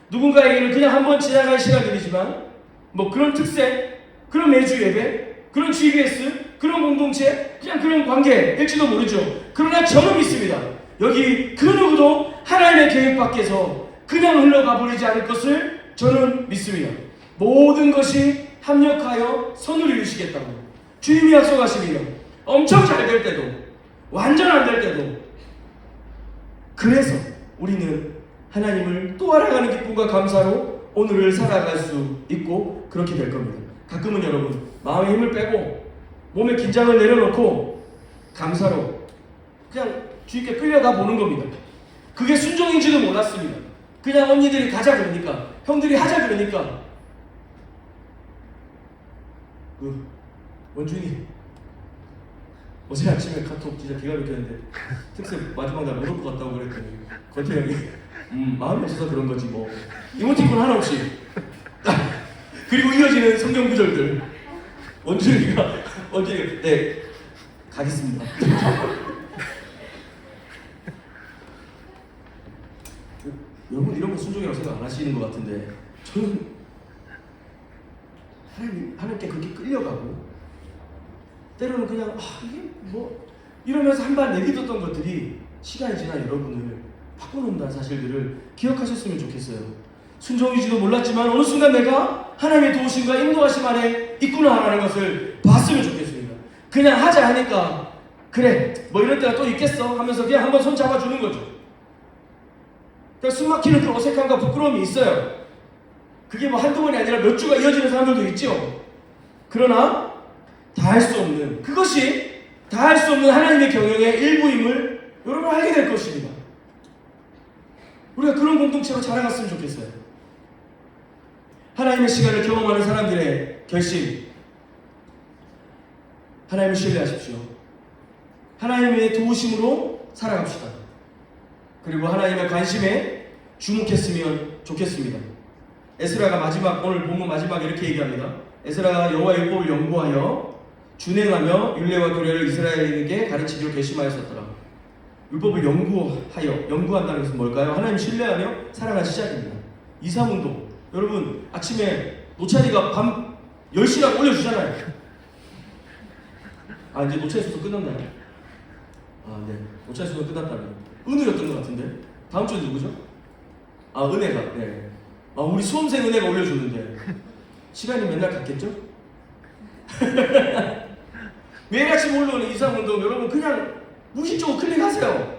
누군가에게는 그냥 한번 지나갈 시간들이지만 뭐 그런 특색, 그런 매주 예배, 그런 GBS, 그런 공동체, 그냥 그런 관계일지도 모르죠. 그러나 저는 믿습니다. 여기 그 누구도 하나님의 계획 밖에서 그냥 흘러가 버리지 않을 것을 저는 믿습니다. 모든 것이 합력하여 선을 이루시겠다고 주님이 약속하십니다. 엄청 잘 될 때도, 완전 안 될 때도. 그래서 우리는 하나님을 또 알아가는 기쁨과 감사로 오늘을 살아갈 수 있고 그렇게 될 겁니다. 가끔은 여러분 마음의 힘을 빼고 몸의 긴장을 내려놓고 감사로 그냥 주님께 끌려가 보는 겁니다. 그게 순종인지도 몰랐습니다. 그냥 언니들이 가자 그러니까, 형들이 하자 그러니까. 원준이 어제 아침에 카톡 진짜 기가 막혔는데 특색 마지막 날 못 올 것 같다고 그랬더니 권태 형이 마음이 없어서 그런 거지 뭐, 이모티콘 하나 없이. 그리고 이어지는 성경 구절들. 원준이가 네 가겠습니다. 여러분 이런 거 순종이라고 생각 안 하시는 것 같은데 저는 하나님께 그렇게 끌려가고 때로는 그냥 이게 뭐 이러면서 한번 내비뒀던 것들이 시간이 지나 여러분을 바꿔놓는다는 사실들을 기억하셨으면 좋겠어요. 순종인지도 몰랐지만 어느 순간 내가 하나님의 도우심과 인도하심 안에 있구나라는 것을 봤으면 좋겠습니다. 그냥 하자 하니까 그래 뭐 이럴 때가 또 있겠어 하면서 그냥 한번 손 잡아주는 거죠. 그러니까 숨 막히는 그 어색함과 부끄러움이 있어요. 그게 뭐 한두 번이 아니라 몇 주가 이어지는 사람들도 있죠. 그러나 다 할 수 없는, 그것이 다 할 수 없는 하나님의 경영의 일부임을 여러분 알게 될 것입니다. 우리가 그런 공동체로 자라갔으면 좋겠어요. 하나님의 시간을 경험하는 사람들의 결심, 하나님을 신뢰하십시오. 하나님의 도우심으로 살아갑시다. 그리고 하나님의 관심에 주목했으면 좋겠습니다. 에스라가 오늘 본문 마지막에 이렇게 얘기합니다. 에스라가 여호와의 율법을 연구하여 준행하며 율례와 규례를 이스라엘에게 가르치기로 결심하였었더라. 율법을 연구한다는 것은 뭘까요? 하나님 신뢰하며 살아가는 시작입니다. 이사운동, 여러분 아침에 노찬이가 밤 10시간 올려주잖아요. 이제 노찬이 수업 끝났나요? 네, 노찬이 수업 끝났다면 은우였던 것 같은데 다음 주에 누구죠? 은혜가. 네. 우리 수험생 은혜가 올려주는데 시간이 맨날 같겠죠? 매일 아침 올라오는 이사운동 여러분 그냥 무의식적으로 클릭하세요.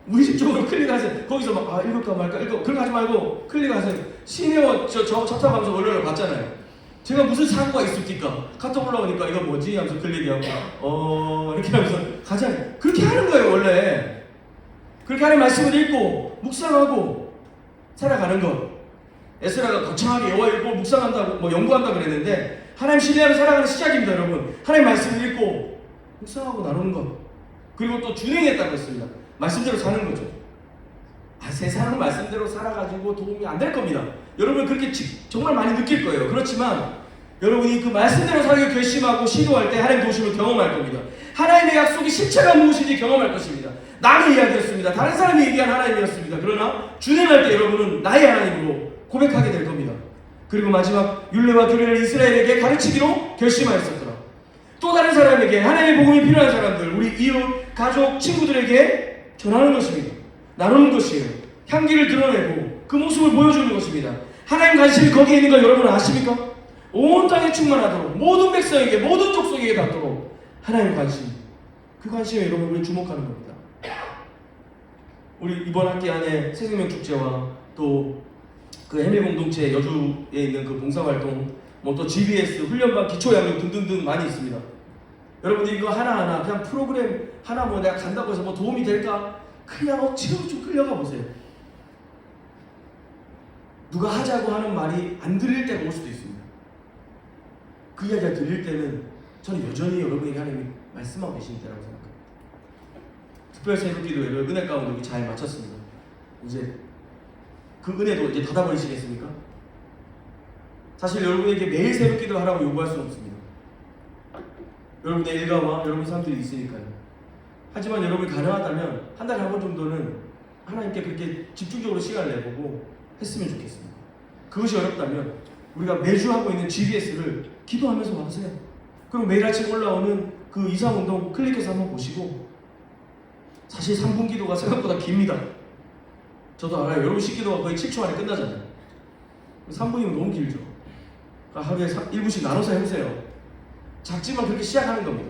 무의식적으로 클릭하세요. 거기서 막 읽을까 말까 그렇게 하지 말고 클릭하세요. 시내와 저 접탑하면서 월요일에 봤잖아요. 제가 무슨 사고가 있을까? 카톡 올라오니까 이거 뭐지? 하면서 클릭하고 이렇게 하면서 가자. 그렇게 하는 거예요 원래. 그렇게 하는 말씀을 읽고 묵상하고 살아가는 것. 에스라가 거창하게 여호와의 율법을 묵상한다고 연구한다고 그랬는데 하나님 신뢰하며 살아가는 시작입니다 여러분. 하나님 말씀을 읽고 묵상하고 나누는 것. 그리고 또 준행했다고 했습니다. 말씀대로 사는 거죠. 세상은 말씀대로 살아가지고 도움이 안 될 겁니다. 여러분 그렇게 정말 많이 느낄 거예요. 그렇지만 여러분이 그 말씀대로 살기를 결심하고 시도할 때 하나님 도우심을 경험할 겁니다. 하나님의 약속이 실체가 무엇인지 경험할 것입니다. 남의 이야기였습니다. 다른 사람이 얘기한 하나님이었습니다. 그러나 준행할 때 여러분은 나의 하나님으로 고백하게 될 겁니다. 그리고 마지막 율례와 규례를 이스라엘에게 가르치기로 결심하였었더라. 또 다른 사람에게 하나님의 복음이 필요한 사람들, 우리 이웃, 가족, 친구들에게 전하는 것입니다. 나누는 것이에요. 향기를 드러내고 그 모습을 보여주는 것입니다. 하나님 관심이 거기에 있는 걸 여러분 아십니까? 온 땅에 충만하도록 모든 백성에게 모든 족속에게 닿도록 하나님 관심, 그 관심에 여러분을 주목하는 겁니다. 우리 이번 학기 안에 새생명 축제와 또 그 해밀 공동체 여주에 있는 그 봉사활동, 뭐 또 GBS 훈련반 기초양육 등등등 많이 있습니다. 여러분들 이거 하나하나 그냥 프로그램 하나 뭐 내가 간다고 해서 뭐 도움이 될까? 그냥 억지로 좀 끌려가 보세요. 누가 하자고 하는 말이 안 들릴 때가 올 수도 있습니다. 그 이야기가 들릴 때는 저는 여전히 여러분에게 하나님이 말씀하고 계신 때라고 생각합니다. 특별 새벽기도회를 은혜 가운데 잘 마쳤습니다. 이제 그 은혜도 이제 닫아버리시겠습니까? 사실 여러분에게 매일 새벽기도를 하라고 요구할 수는 없습니다. 여러분의 일가와 여러분 사람들이 있으니까요. 하지만 여러분이 가능하다면 한 달에 한 번 정도는 하나님께 그렇게 집중적으로 시간을 내보고 했으면 좋겠습니다. 그것이 어렵다면 우리가 매주 하고 있는 GBS를 기도하면서 받으세요. 그리고 매일 아침 올라오는 그 이상운동 클릭해서 한번 보시고, 사실 3분 기도가 생각보다 깁니다. 저도 알아요. 여러분 식기도가 거의 7초 안에 끝나잖아요. 3분이면 너무 길죠. 하루에 1분씩 나눠서 해보세요. 작지만 그렇게 시작하는 겁니다.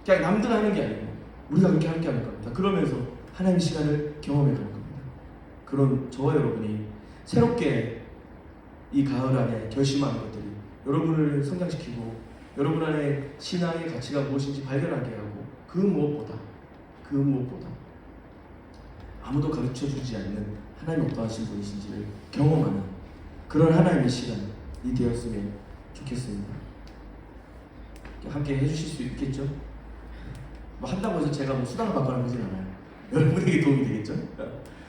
그냥 남들 하는 게 아니고 우리가 그렇게 함께 하는 겁니다. 그러면서 하나님의 시간을 경험해 가는 겁니다. 그런 저와 여러분이 새롭게 이 가을 안에 결심하는 것들이 여러분을 성장시키고 여러분 안에 신앙의 가치가 무엇인지 발견하게 하고, 그 무엇보다 아무도 가르쳐주지 않는 하나님 어떠하신 분이신지를 경험하는 그런 하나님의 시간이 되었으면 좋겠습니다. 함께 해주실 수 있겠죠? 뭐 한다고 해서 제가 뭐 수당을 받거나 그러진 않아요. 여러분에게 도움이 되겠죠?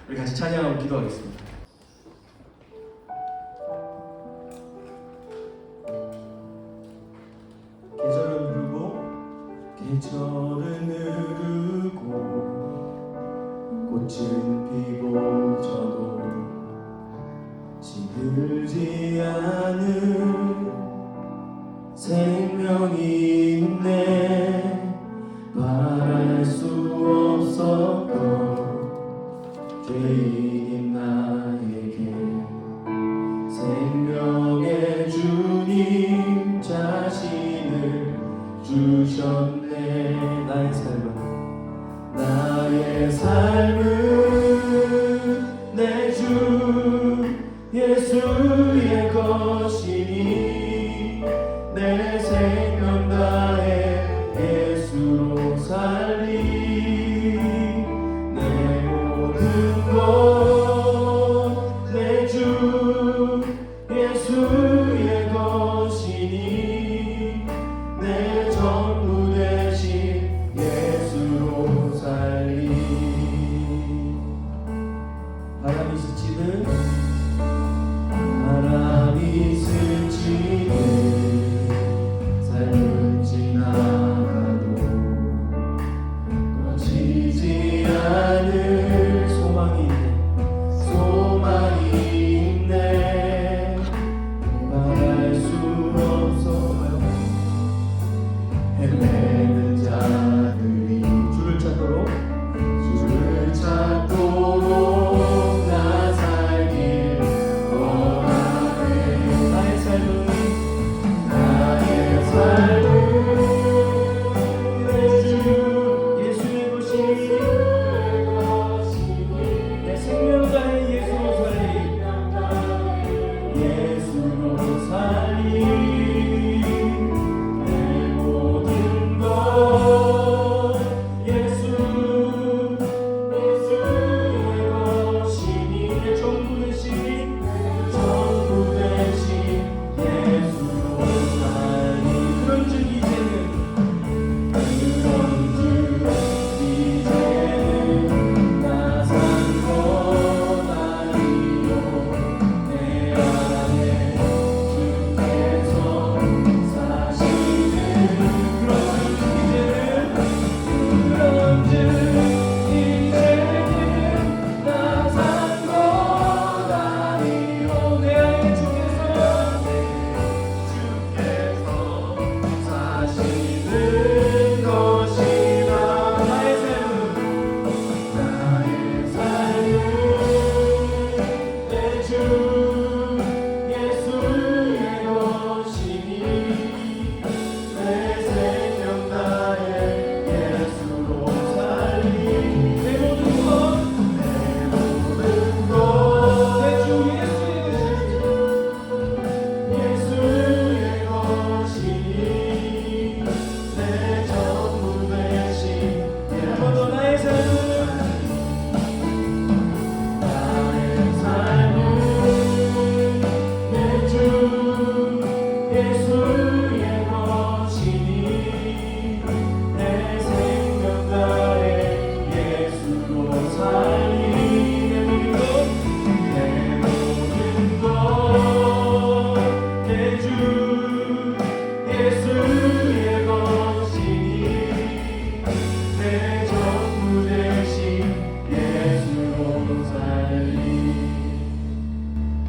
우리 같이 찬양하고 기도하겠습니다. 계절은 흐르고 꽃은 피고 저도 시들지 않은 생명이 있네. 바랄 수 없었던 죄인인 나에게 생명의 주님 자신을 주셨네. 나의 삶은 내 주 예수의 것이니 내 생명 다해 예수로 살리. 내 모든 것 내 주 예수의 것이니 내 전부 되신 예수로 살리. 바람이 스치듯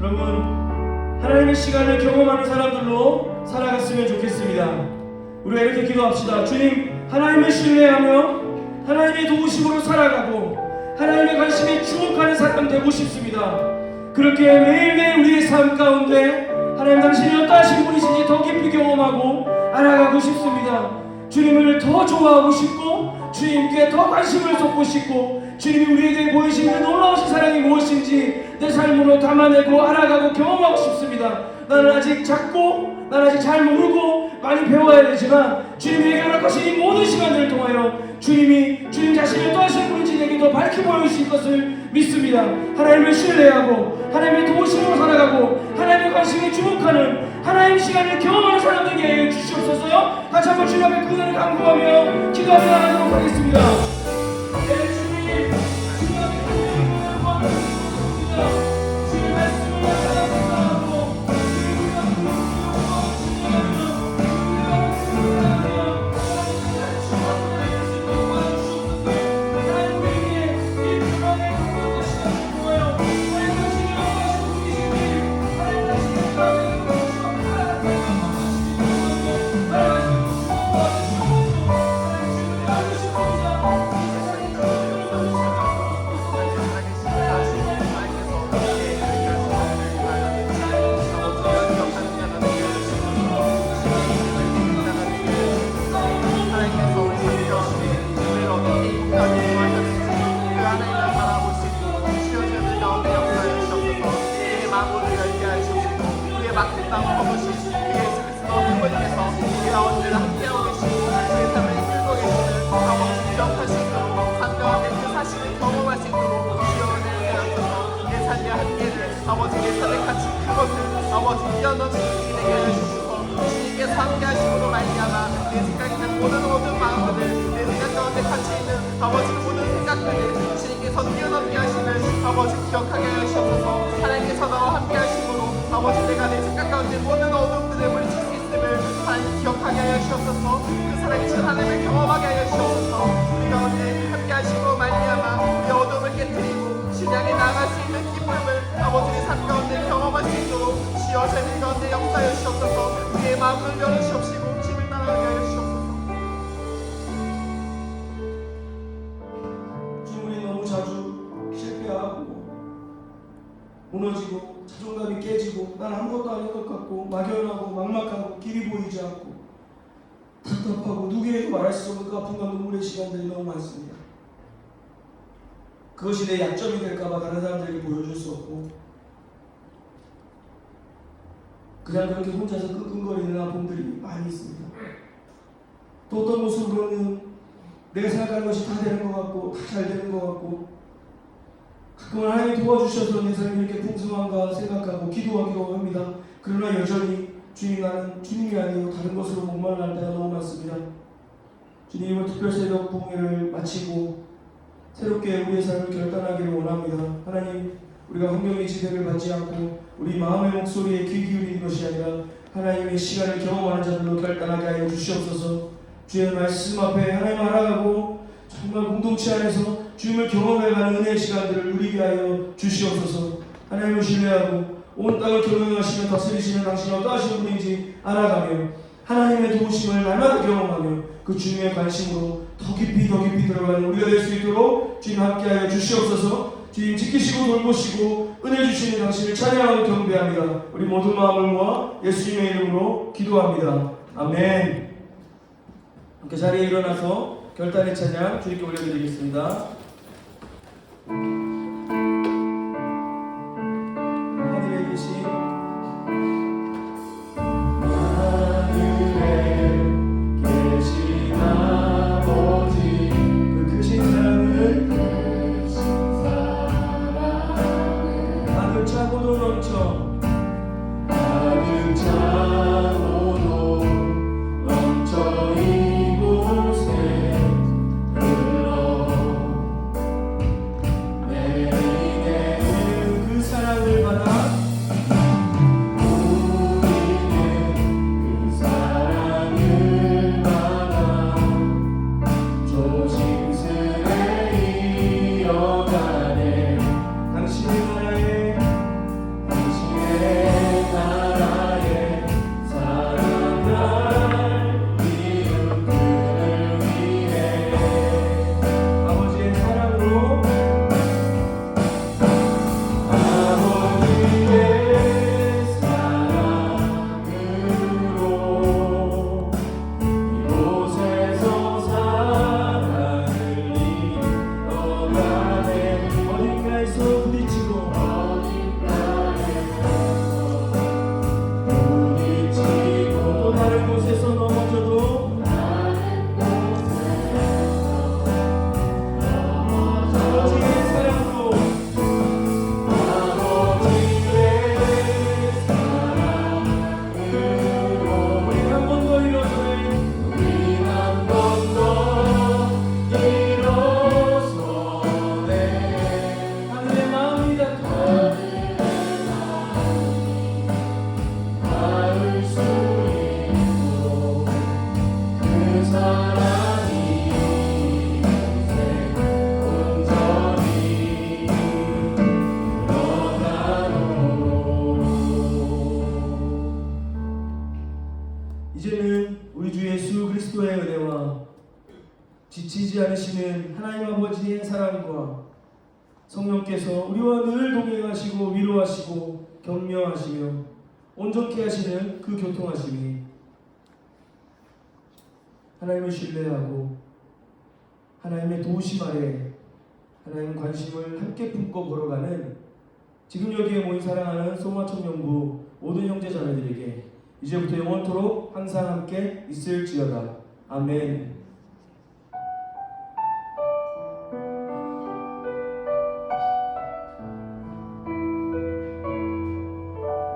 여러분, 하나님의 시간을 경험하는 사람들로 살아갔으면 좋겠습니다. 우리가 이렇게 기도합시다. 주님, 하나님을 신뢰하며 하나님의 도우심으로 살아가고 하나님의 관심에 주목하는 사람 되고 싶습니다. 그렇게 매일매일 우리의 삶 가운데 하나님 당신이 어떠하신 분이신지 더 깊이 경험하고 알아가고 싶습니다. 주님을 더 좋아하고 싶고 주님께 더 관심을 쏟고 싶고 주님이 우리에게 보이신 그 놀라우신 사랑이 무엇인지 내 삶으로 담아내고 알아가고 경험하고 싶습니다. 나는 아직 작고 나는 아직 잘 모르고 많이 배워야 되지만 주님이 허락하신 이 모든 시간들을 통하여 주님 자신이 어떠하신 분인지 내게 더 밝히 보여주실 것을 믿습니다. 하나님을 신뢰하고 하나님의 도우심으로 살아가고 하나님의 관심에 주목하는 하나님의 시간을 경험하는 사람들에게 하여 주시옵소서. 같이 한번 주님 앞에 그날을 간구하며 기도하며 나가도록 하겠습니다. 아버지의 삶의 가치 그것을 아버지 뛰어넘치시게 되게 해주셔서 주님께서 함께 하심으로 말미암아 내 생각에 있는 모든 마음들 내 생각 가운데 같이 있는 아버지 모든 생각들을 주님께서 뛰어넘게 하심을 아버지 기억하게 하셔서 하나님께서 나와 함께 하심으로 아버지 내가 내 생각 가운데 모든 어둠들을 물리칠 수 있음을 하나님 기억하게 하여 주셔서 그 살아계신 하나님을 경험하게 하여 주셔서 우리 가운데 함께 하심으로 말미암아 우리 어둠을 깨뜨리고 신앙에 나아갈 수 있는 기쁨을 아버지의 삶 가운데 경험할 수 있도록 주여 저희 가운데 역사하여 주옵소서. 우리의 마음을 열어주옵시고 주님을 따라가게 하여 주옵소서. 주님이 너무 자주 실패하고 무너지고 자존감이 깨지고 난 아무것도 아닌 것 같고 막연하고 막막하고 길이 보이지 않고 답답하고 누구에게도 말할 수 없는 그 아픔과 눈물의 시간들이 너무 많습니다. 그것이 내 약점이 될까봐 다른 사람들에게 보여줄 수 없고 그냥 그렇게 혼자서 끙끙거리는 아픔들이 많이 있습니다. 또 어떤 모습으로는 내가 생각하는 것이 다 되는 것 같고 다 잘 되는 것 같고 가끔은 하나님이 도와주셔서 내 삶이 이렇게 풍성한가 생각하고 기도하기도 합니다. 그러나 여전히 주님 나는 주님이 아니고 다른 것으로 목말라 할 때가 너무 많습니다. 주님은 특별새벽 부흥회를 마치고 새롭게 우리의 삶을 결단하기를 원합니다. 하나님, 우리가 환경의 지배를 받지 않고 우리 마음의 목소리에 귀 기울이는 것이 아니라 하나님의 시간을 경험하는 자들로 결단하게 하여 주시옵소서. 주의 말씀 앞에 하나님 알아가고 정말 공동체 안에서 주님을 경험해가는 은혜의 시간들을 누리게 하여 주시옵소서. 하나님을 신뢰하고 온 땅을 경영하시며 다스리시는 당신이 어떠하신 분인지 알아가며 하나님의 도우심을 날마다 경험하며 그 주님의 관심으로 더 깊이 들어가는 우리가 될 수 있도록 주님 함께하여 주시옵소서. 주님 지키시고 돌보시고 은혜 주시는 당신을 찬양하고 경배합니다. 우리 모든 마음을 모아 예수님의 이름으로 기도합니다. 아멘. 함께 자리에 일어나서 결단의 찬양 주님께 올려드리겠습니다. 하늘에 계신 아버지 그 크신 사랑을 가득 차고도 넘쳐 가득 차고도 넘쳐 이곳에 흘러 내리는 그 사랑을 받아 당신의 지치지 않으시는 하나님 아버지의 사랑과 성령께서 우리와 늘 동행하시고 위로하시고 격려하시며 온전케 하시는 그 교통하심이 하나님을 신뢰하고 하나님의 도우심 아래 하나님 관심을 함께 품고 걸어가는 지금 여기에 모인 사랑하는 소마청년부 모든 형제 자매들에게 이제부터 영원토록 항상 함께 있을지어다. 아멘.